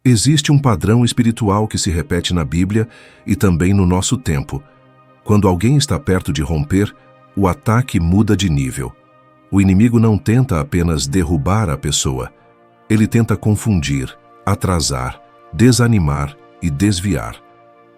Existe um padrão espiritual que se repete na Bíblia e também no nosso tempo. Quando alguém está perto de romper, o ataque muda de nível. O inimigo não tenta apenas derrubar a pessoa. Ele tenta confundir, atrasar, desanimar e desviar.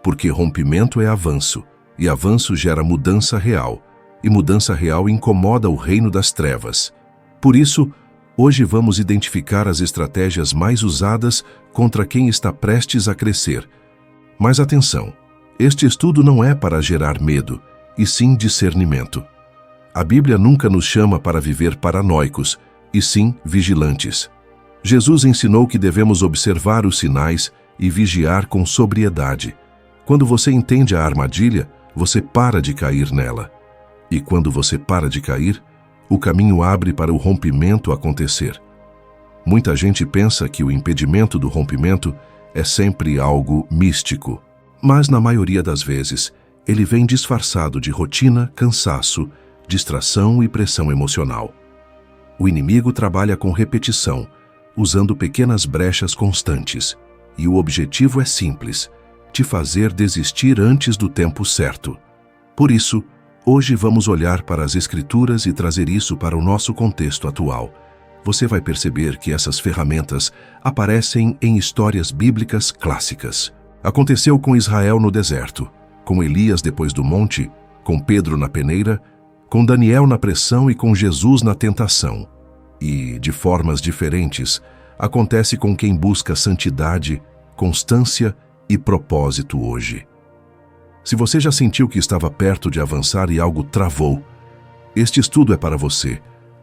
Porque rompimento é avanço, e avanço gera mudança real, e mudança real incomoda o reino das trevas. Por isso, hoje vamos identificar as estratégias mais usadas contra quem está prestes a crescer. Mas atenção, este estudo não é para gerar medo, e sim discernimento. A Bíblia nunca nos chama para viver paranoicos, e sim vigilantes. Jesus ensinou que devemos observar os sinais e vigiar com sobriedade. Quando você entende a armadilha, você para de cair nela. E quando você para de cair, o caminho abre para o rompimento acontecer. Muita gente pensa que o impedimento do rompimento é sempre algo místico, mas na maioria das vezes, ele vem disfarçado de rotina, cansaço, distração e pressão emocional. O inimigo trabalha com repetição, usando pequenas brechas constantes, e o objetivo é simples: te fazer desistir antes do tempo certo. Por isso, hoje vamos olhar para as Escrituras e trazer isso para o nosso contexto atual. Você vai perceber que essas ferramentas aparecem em histórias bíblicas clássicas. Aconteceu com Israel no deserto, com Elias depois do monte, com Pedro na peneira, com Daniel na pressão e com Jesus na tentação. E, de formas diferentes, acontece com quem busca santidade, constância e propósito hoje. Se você já sentiu que estava perto de avançar e algo travou, este estudo é para você,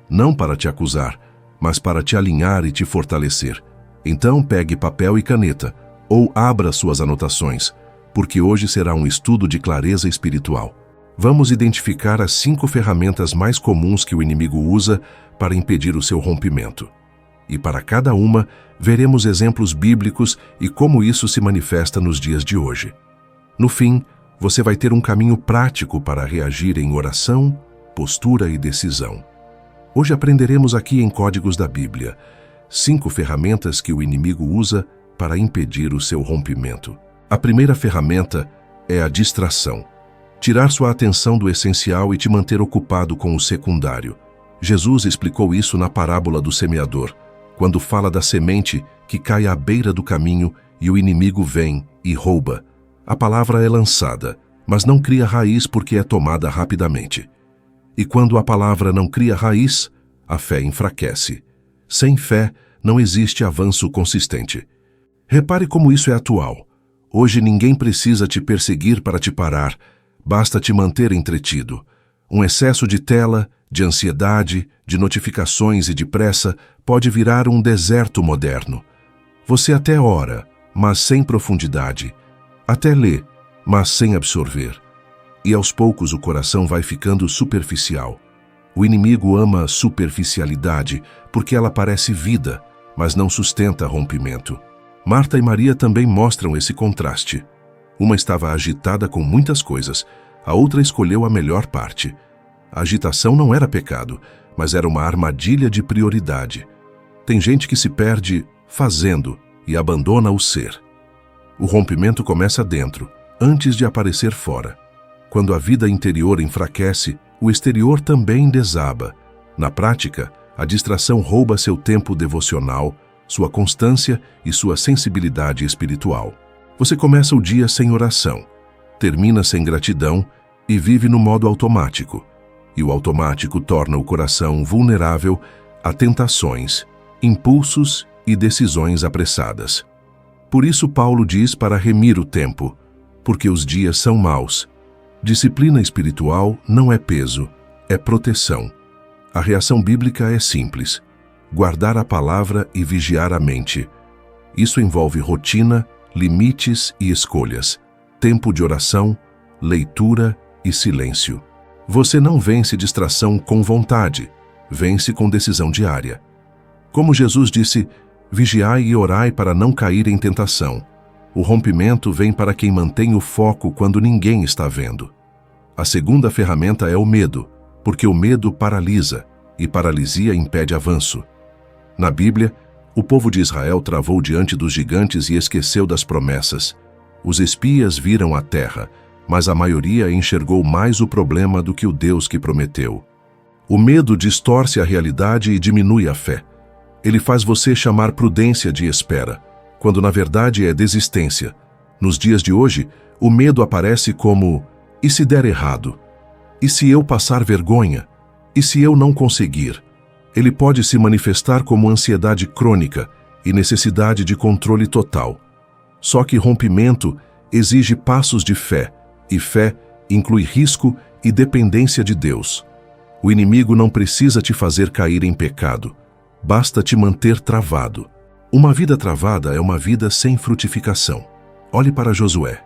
não para te acusar, mas para te alinhar e te fortalecer. Então pegue papel e caneta, ou abra suas anotações, porque hoje será um estudo de clareza espiritual. Vamos identificar as 5 ferramentas mais comuns que o inimigo usa para impedir o seu rompimento. E para cada uma, veremos exemplos bíblicos e como isso se manifesta nos dias de hoje. No fim, você vai ter um caminho prático para reagir em oração, postura e decisão. Hoje aprenderemos aqui em Códigos da Bíblia 5 ferramentas que o inimigo usa para impedir o seu rompimento. A primeira ferramenta é a distração. Tirar sua atenção do essencial e te manter ocupado com o secundário. Jesus explicou isso na parábola do semeador, quando fala da semente que cai à beira do caminho e o inimigo vem e rouba. A palavra é lançada, mas não cria raiz porque é tomada rapidamente. E quando a palavra não cria raiz, a fé enfraquece. Sem fé, não existe avanço consistente. Repare como isso é atual. Hoje ninguém precisa te perseguir para te parar, basta te manter entretido. Um excesso de tela, de ansiedade, de notificações e de pressa pode virar um deserto moderno. Você até ora, mas sem profundidade. Até lê, mas sem absorver. E aos poucos o coração vai ficando superficial. O inimigo ama a superficialidade porque ela parece vida, mas não sustenta rompimento. Marta e Maria também mostram esse contraste. Uma estava agitada com muitas coisas, a outra escolheu a melhor parte. A agitação não era pecado, mas era uma armadilha de prioridade. Tem gente que se perde fazendo e abandona o ser. O rompimento começa dentro, antes de aparecer fora. Quando a vida interior enfraquece, o exterior também desaba. Na prática, a distração rouba seu tempo devocional, sua constância e sua sensibilidade espiritual. Você começa o dia sem oração, termina sem gratidão e vive no modo automático. E o automático torna o coração vulnerável a tentações, impulsos e decisões apressadas. Por isso Paulo diz para remir o tempo, porque os dias são maus. Disciplina espiritual não é peso, é proteção. A reação bíblica é simples: guardar a palavra e vigiar a mente. Isso envolve rotina, limites e escolhas, tempo de oração, leitura e silêncio. Você não vence distração com vontade, vence com decisão diária. Como Jesus disse, vigiai e orai para não cair em tentação. O rompimento vem para quem mantém o foco quando ninguém está vendo. A segunda ferramenta é o medo, porque o medo paralisa, e paralisia impede avanço. Na Bíblia, O povo de Israel travou diante dos gigantes e esqueceu das promessas. Os espias viram a terra, mas a maioria enxergou mais o problema do que o Deus que prometeu. O medo distorce a realidade e diminui a fé. Ele faz você chamar prudência de espera, quando na verdade é desistência. Nos dias de hoje, o medo aparece como: e se der errado? E se eu passar vergonha? E se eu não conseguir? Ele pode se manifestar como ansiedade crônica e necessidade de controle total. Só que rompimento exige passos de fé, e fé inclui risco e dependência de Deus. O inimigo não precisa te fazer cair em pecado, basta te manter travado. Uma vida travada é uma vida sem frutificação. Olhe para Josué.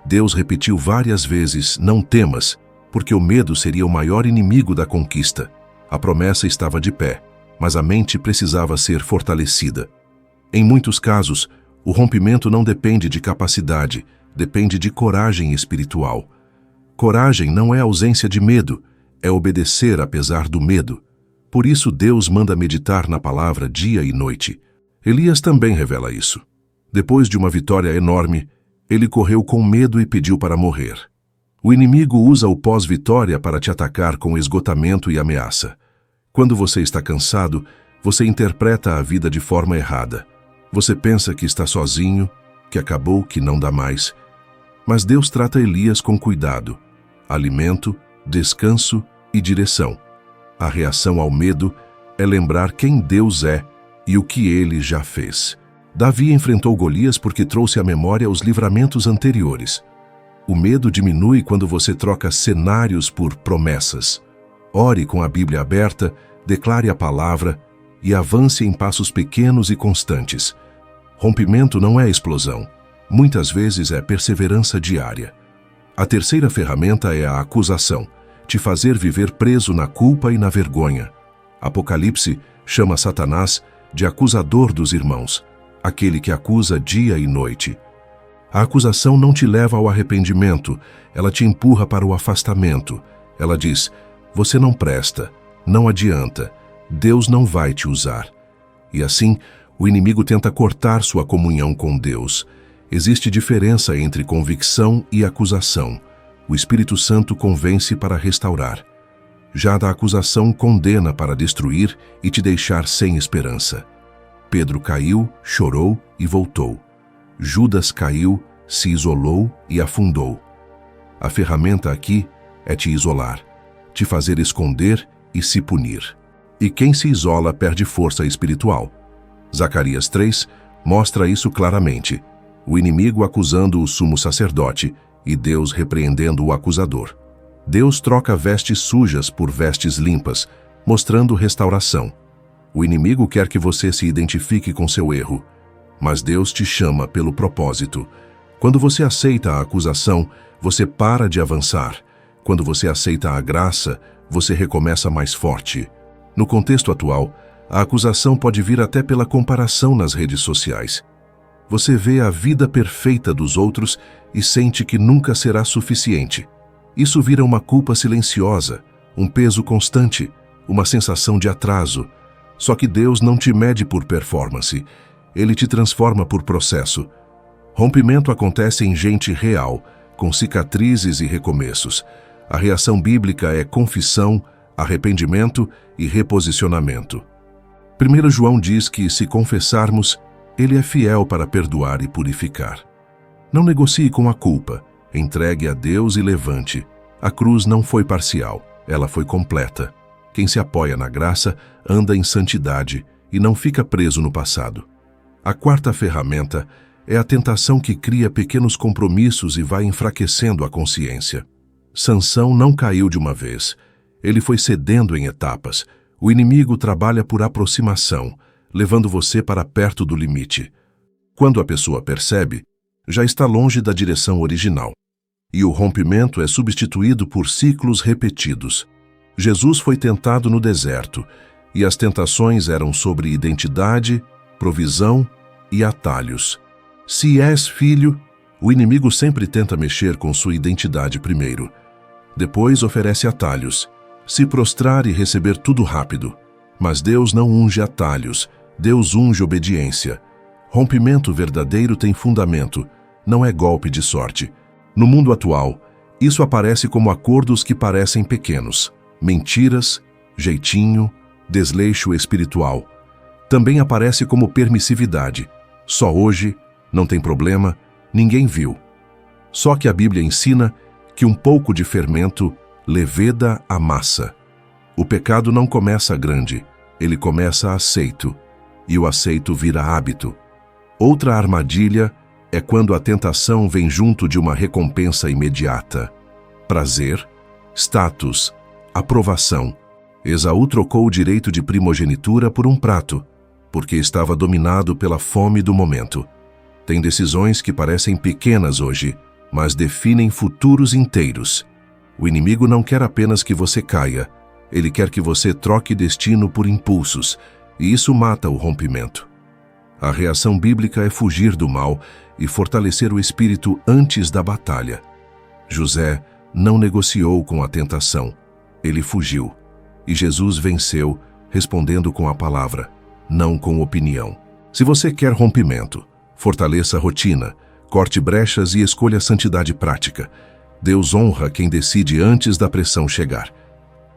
Deus repetiu várias vezes: não temas, porque o medo seria o maior inimigo da conquista. A promessa estava de pé, mas a mente precisava ser fortalecida. Em muitos casos, o rompimento não depende de capacidade, depende de coragem espiritual. Coragem não é ausência de medo, é obedecer apesar do medo. Por isso Deus manda meditar na palavra dia e noite. Elias também revela isso. Depois de uma vitória enorme, ele correu com medo e pediu para morrer. O inimigo usa o pós-vitória para te atacar com esgotamento e ameaça. Quando você está cansado, você interpreta a vida de forma errada. Você pensa que está sozinho, que acabou, que não dá mais. Mas Deus trata Elias com cuidado, alimento, descanso e direção. A reação ao medo é lembrar quem Deus é e o que ele já fez. Davi enfrentou Golias porque trouxe à memória os livramentos anteriores. O medo diminui quando você troca cenários por promessas. Ore com a Bíblia aberta, declare a palavra e avance em passos pequenos e constantes. Rompimento não é explosão. Muitas vezes é perseverança diária. A terceira ferramenta é a acusação, te fazer viver preso na culpa e na vergonha. Apocalipse chama Satanás de acusador dos irmãos, aquele que acusa dia e noite. A acusação não te leva ao arrependimento, ela te empurra para o afastamento. Ela diz: você não presta, não adianta, Deus não vai te usar. E assim, o inimigo tenta cortar sua comunhão com Deus. Existe diferença entre convicção e acusação. O Espírito Santo convence para restaurar. Já a acusação condena para destruir e te deixar sem esperança. Pedro caiu, chorou e voltou. Judas caiu, se isolou e afundou. A ferramenta aqui é te isolar, te fazer esconder e se punir. E quem se isola perde força espiritual. Zacarias 3 mostra isso claramente. O inimigo acusando o sumo sacerdote e Deus repreendendo o acusador. Deus troca vestes sujas por vestes limpas, mostrando restauração. O inimigo quer que você se identifique com seu erro, mas Deus te chama pelo propósito. Quando você aceita a acusação, você para de avançar. Quando você aceita a graça, você recomeça mais forte. No contexto atual, a acusação pode vir até pela comparação nas redes sociais. Você vê a vida perfeita dos outros e sente que nunca será suficiente. Isso vira uma culpa silenciosa, um peso constante, uma sensação de atraso. Só que Deus não te mede por performance, Ele te transforma por processo. Rompimento acontece em gente real, com cicatrizes e recomeços. A reação bíblica é confissão, arrependimento e reposicionamento. 1 João diz que, se confessarmos, Ele é fiel para perdoar e purificar. Não negocie com a culpa, entregue a Deus e levante. A cruz não foi parcial, ela foi completa. Quem se apoia na graça anda em santidade e não fica preso no passado. A quarta ferramenta é a tentação que cria pequenos compromissos e vai enfraquecendo a consciência. Sansão não caiu de uma vez. Ele foi cedendo em etapas. O inimigo trabalha por aproximação, levando você para perto do limite. Quando a pessoa percebe, já está longe da direção original. E o rompimento é substituído por ciclos repetidos. Jesus foi tentado no deserto, e as tentações eram sobre identidade, provisão e atalhos. Se és filho, o inimigo sempre tenta mexer com sua identidade primeiro. Depois oferece atalhos, se prostrar e receber tudo rápido. Mas Deus não unge atalhos, Deus unge obediência. Rompimento verdadeiro tem fundamento, não é golpe de sorte. No mundo atual, isso aparece como acordos que parecem pequenos, mentiras, jeitinho, desleixo espiritual. Também aparece como permissividade. Só hoje, não tem problema, ninguém viu. Só que a Bíblia ensina que um pouco de fermento leveda a massa. O pecado não começa grande, ele começa aceito, e o aceito vira hábito. Outra armadilha é quando a tentação vem junto de uma recompensa imediata. Prazer, status, aprovação. Esaú trocou o direito de primogenitura por um prato, porque estava dominado pela fome do momento. Tem decisões que parecem pequenas hoje, mas definem futuros inteiros. O inimigo não quer apenas que você caia, ele quer que você troque destino por impulsos, e isso mata o rompimento. A reação bíblica é fugir do mal e fortalecer o espírito antes da batalha. José não negociou com a tentação, ele fugiu. E Jesus venceu, respondendo com a palavra, não com opinião. Se você quer rompimento, fortaleça a rotina, corte brechas e escolha santidade prática. Deus honra quem decide antes da pressão chegar.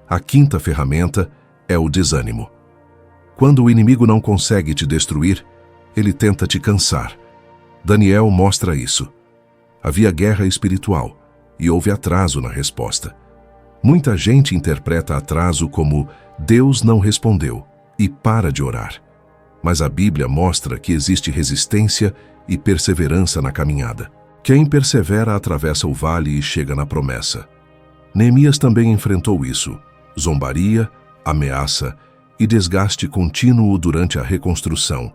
A quinta ferramenta é o desânimo. Quando o inimigo não consegue te destruir, ele tenta te cansar. Daniel mostra isso. Havia guerra espiritual e houve atraso na resposta. Muita gente interpreta atraso como Deus não respondeu e para de orar. Mas a Bíblia mostra que existe resistência e perseverança na caminhada. Quem persevera atravessa o vale e chega na promessa. Neemias também enfrentou isso: zombaria, ameaça e desgaste contínuo durante a reconstrução.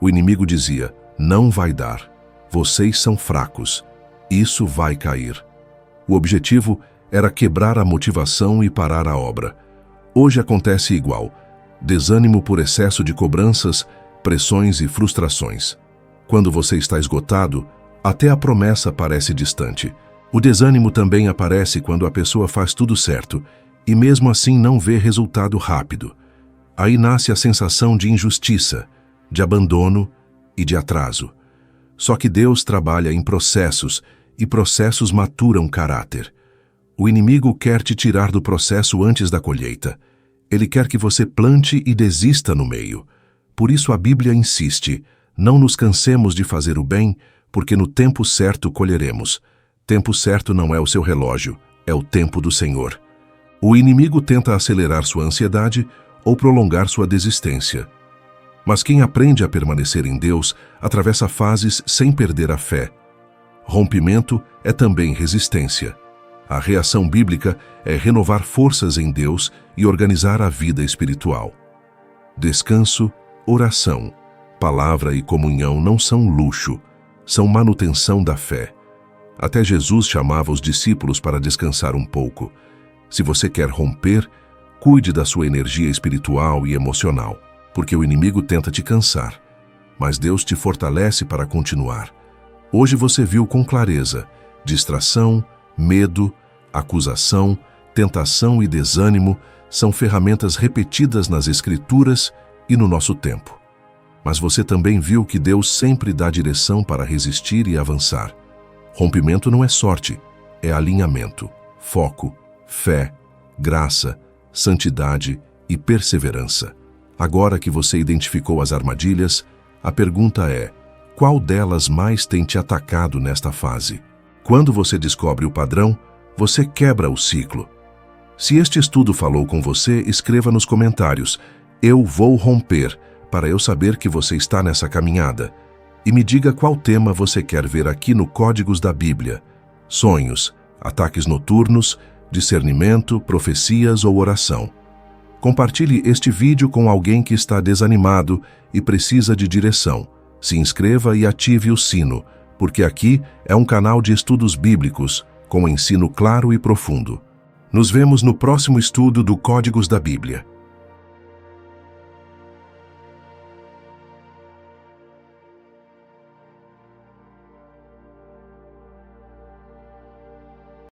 O inimigo dizia: não vai dar, vocês são fracos, isso vai cair. O objetivo era quebrar a motivação e parar a obra. Hoje acontece igual: desânimo por excesso de cobranças, pressões e frustrações. Quando você está esgotado, até a promessa parece distante. O desânimo também aparece quando a pessoa faz tudo certo e mesmo assim não vê resultado rápido. Aí nasce a sensação de injustiça, de abandono e de atraso. Só que Deus trabalha em processos e processos maturam caráter. O inimigo quer te tirar do processo antes da colheita. Ele quer que você plante e desista no meio. Por isso a Bíblia insiste: não nos cansemos de fazer o bem, porque no tempo certo colheremos. Tempo certo não é o seu relógio, é o tempo do Senhor. O inimigo tenta acelerar sua ansiedade ou prolongar sua desistência. Mas quem aprende a permanecer em Deus atravessa fases sem perder a fé. Rompimento é também resistência. A reação bíblica é renovar forças em Deus e organizar a vida espiritual. Descanso, oração, palavra e comunhão não são luxo, são manutenção da fé. Até Jesus chamava os discípulos para descansar um pouco. Se você quer romper, cuide da sua energia espiritual e emocional, porque o inimigo tenta te cansar, mas Deus te fortalece para continuar. Hoje você viu com clareza: distração, medo, acusação, tentação e desânimo são ferramentas repetidas nas Escrituras e no nosso tempo. Mas você também viu que Deus sempre dá direção para resistir e avançar. Rompimento não é sorte, é alinhamento, foco, fé, graça, santidade e perseverança. Agora que você identificou as armadilhas, a pergunta é: qual delas mais tem te atacado nesta fase? Quando você descobre o padrão, você quebra o ciclo. Se este estudo falou com você, escreva nos comentários: eu vou romper, para eu saber que você está nessa caminhada. E me diga qual tema você quer ver aqui no Códigos da Bíblia: sonhos, ataques noturnos, discernimento, profecias ou oração. Compartilhe este vídeo com alguém que está desanimado e precisa de direção. Se inscreva e ative o sino, porque aqui é um canal de estudos bíblicos, com ensino claro e profundo. Nos vemos no próximo estudo do Códigos da Bíblia.